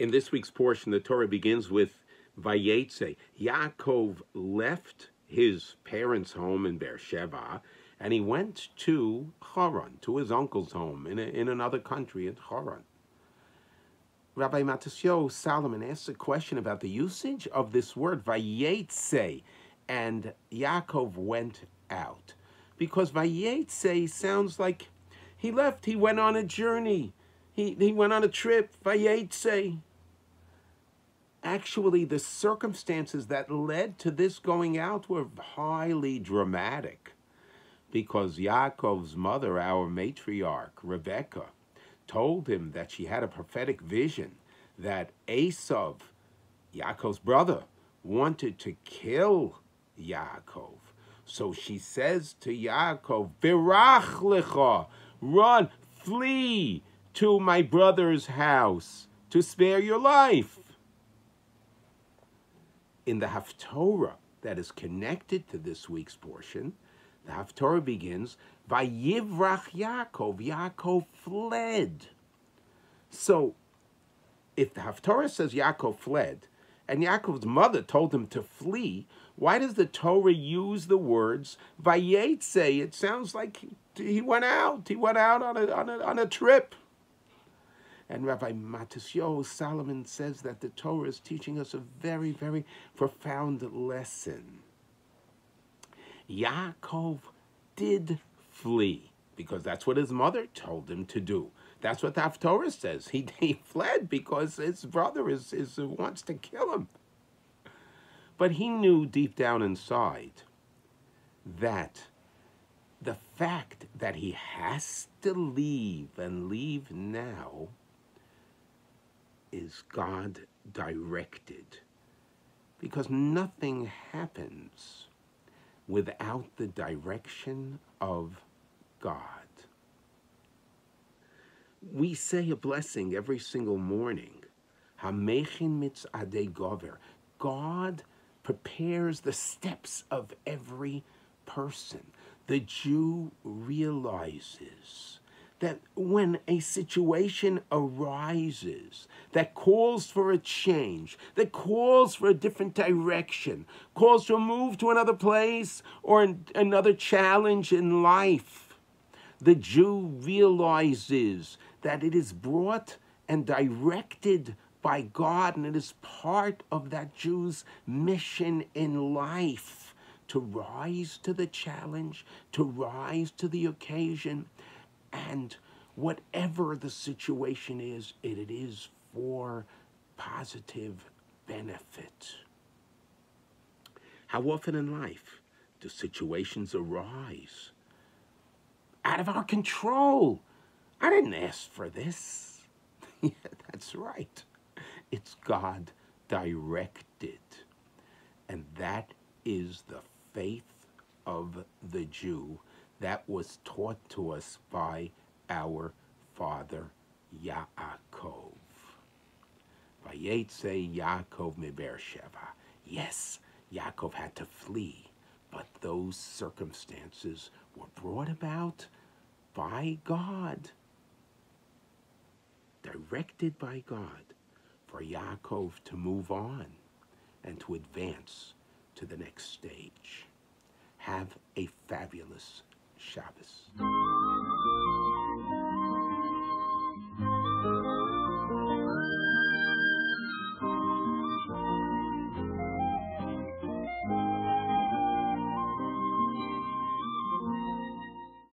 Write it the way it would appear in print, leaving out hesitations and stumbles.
In this week's portion, the Torah begins with Vayetzei. Yaakov left his parents' home in Beersheba, and he went to Haran, to his uncle's home in another country, in Haran. Rabbi Matisyahu Solomon asks a question about the usage of this word, Vayetzei, and Yaakov went out. Because Vayetzei sounds like he left, he went on a journey, he went on a trip, Vayetzei. Actually, the circumstances that led to this going out were highly dramatic, because Yaakov's mother, our matriarch, Rebecca, told him that she had a prophetic vision that Esav, Yaakov's brother, wanted to kill Yaakov. So she says to Yaakov, Virach lecha, run, flee to my brother's house to spare your life. In the Haftorah that is connected to this week's portion, the Haftorah begins, Vayivrach Yaakov, Yaakov fled. So, if the Haftorah says Yaakov fled, and Yaakov's mother told him to flee, why does the Torah use the words Vayetzei? It sounds like he went out. He went out on a trip. And Rabbi Matisyahu Solomon says that the Torah is teaching us a very, very profound lesson. Yaakov did flee, because that's what his mother told him to do. That's what the Haftorah says. He fled because his brother wants to kill him. But he knew deep down inside that the fact that he has to leave, and leave now, is God directed. Because nothing happens without the direction of God. We say a blessing every single morning. Hamechin mitzadei gover. God prepares the steps of every person. The Jew realizes that when a situation arises that calls for a change, that calls for a different direction, calls for a move to another place or another challenge in life, the Jew realizes that it is brought and directed by God, and it is part of that Jew's mission in life to rise to the challenge, to rise to the occasion. And whatever the situation is, it is for positive benefit. How often in life do situations arise out of our control? I didn't ask for this. Yeah, that's right. It's God directed. And that is the faith of the Jew that was taught to us by our father Yaakov. Vayetzei Yaakov mi Beersheba. Yes, Yaakov had to flee, but those circumstances were brought about by God, directed by God, for Yaakov to move on and to advance to the next stage.